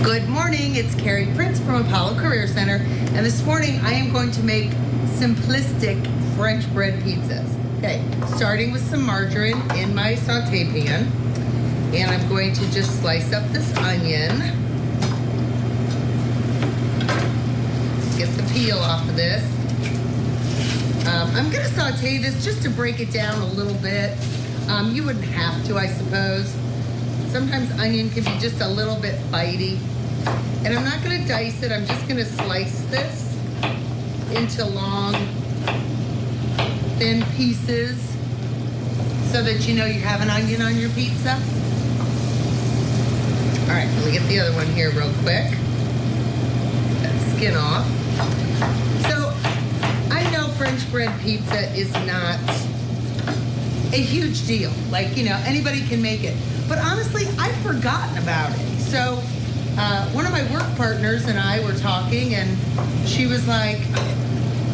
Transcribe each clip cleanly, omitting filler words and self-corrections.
Good morning, it's Carrie Prince from Apollo Career Center, and this morning I am going to make simplistic French bread pizzas. Okay, starting with some margarine in my saute pan, and I'm going to just slice up this onion. Get the peel off of this. I'm going to saute this just to break it down a little bit. You wouldn't have to, I suppose. Sometimes onion can be just a little bit bitey. And I'm not going to dice it. I'm just going to slice this into long, thin pieces so that you know you have an onion on your pizza. All right, let me get the other one here real quick. Get that skin off. So I know French bread pizza is not a huge deal. Like, you know, anybody can make it. But honestly, I've forgotten about it. So one of my work partners and I were talking, and she was like,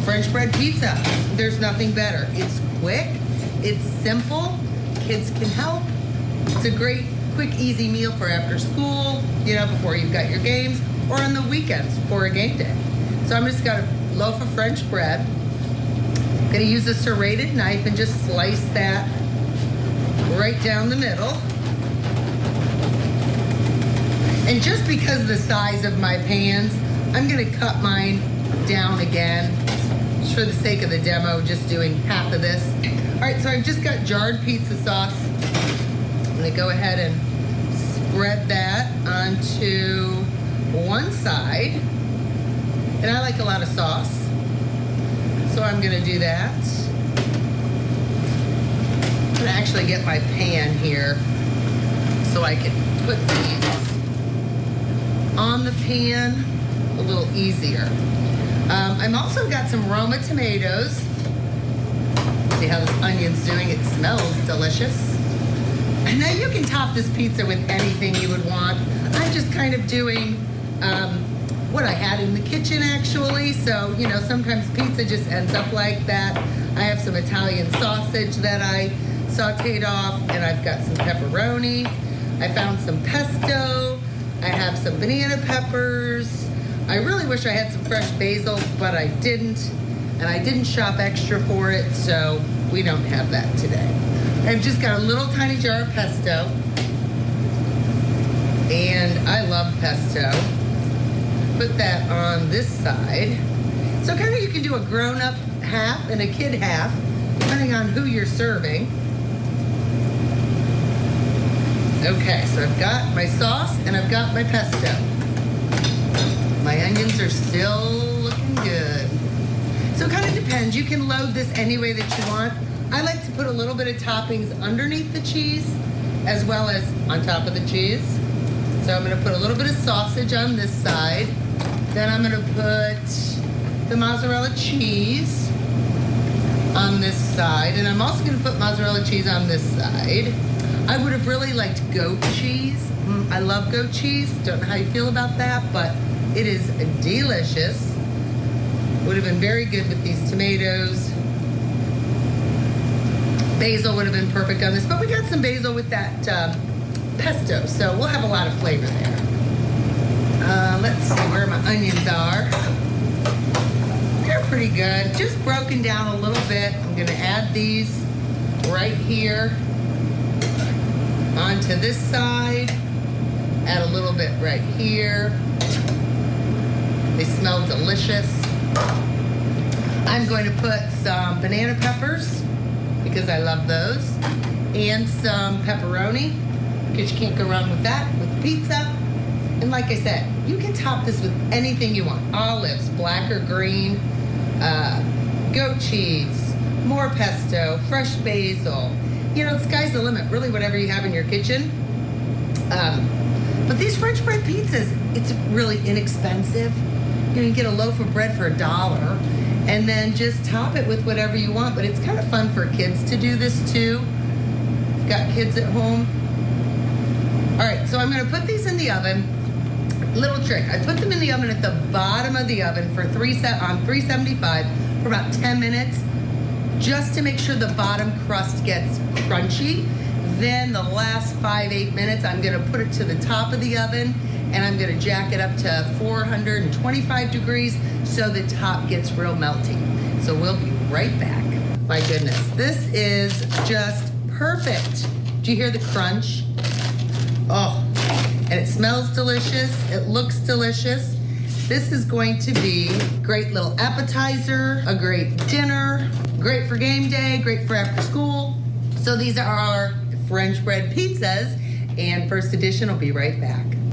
French bread pizza, there's nothing better. It's quick, it's simple, kids can help. It's a great, quick, easy meal for after school, you know, before you've got your games, or on the weekends for a game day. So I'm just got a loaf of French bread. I'm gonna use a serrated knife and just slice that right down the middle. And just because of the size of my pans, I'm gonna cut mine down again, just for the sake of the demo, just doing half of this. All right, so I've just got jarred pizza sauce. I'm gonna go ahead and spread that onto one side. And I like a lot of sauce, so I'm gonna do that. I'm gonna actually get my pan here so I can put these on the pan a little easier. I'm also got some Roma tomatoes. See how this onion's doing? It smells delicious. And now you can top this pizza with anything you would want. I'm just kind of doing what I had in the kitchen, actually. So, you know, sometimes pizza just ends up like that. I have some Italian sausage that I sauteed off, and I've got some pepperoni. I found some pesto. I have some banana peppers. I really wish I had some fresh basil, but I didn't. And I didn't shop extra for it, so we don't have that today. I've just got a little tiny jar of pesto. And I love pesto. Put that on this side. So kind of you can do a grown-up half and a kid half, depending on who you're serving. Okay, so I've got my sauce and I've got my pesto. My onions are still looking good. So it kind of depends. You can load this any way that you want. I like to put a little bit of toppings underneath the cheese as well as on top of the cheese. So I'm going to put a little bit of sausage on this side. Then I'm going to put the mozzarella cheese on this side. And I'm also going to put mozzarella cheese on this side. I would have really liked goat cheese. I love goat cheese. Don't know how you feel about that, but it is delicious. Would have been very good with these tomatoes. Basil would have been perfect on this, but we got some basil with that pesto, so we'll have a lot of flavor there. Let's see where my onions are. They're pretty good. Just broken down a little bit. I'm gonna add these right here onto this side. Add a little bit right here. They smell delicious. I'm going to put some banana peppers because I love those, and some pepperoni because you can't go wrong with that with pizza. And like I said, you can top this with anything you want. Olives, black or green, goat cheese, more pesto, fresh basil. You know, the sky's the limit, really, whatever you have in your kitchen. But these French bread pizzas, it's really inexpensive. You know, you get a loaf of bread for $1 and then just top it with whatever you want. But it's kind of fun for kids to do this too. Got kids at home. All right, so I'm gonna put these in the oven. Little trick, I put them in the oven at the bottom of the oven for 375 for about 10 minutes, just to make sure the bottom crust gets crunchy. Then the last 5-8 minutes, I'm gonna put it to the top of the oven and I'm gonna jack it up to 425 degrees so the top gets real melty. So we'll be right back. My goodness, this is just perfect. Do you hear the crunch? Oh, and it smells delicious. It looks delicious. This is going to be a great little appetizer, a great dinner, great for game day, great for after school. So these are our French bread pizzas, and First Edition will be right back.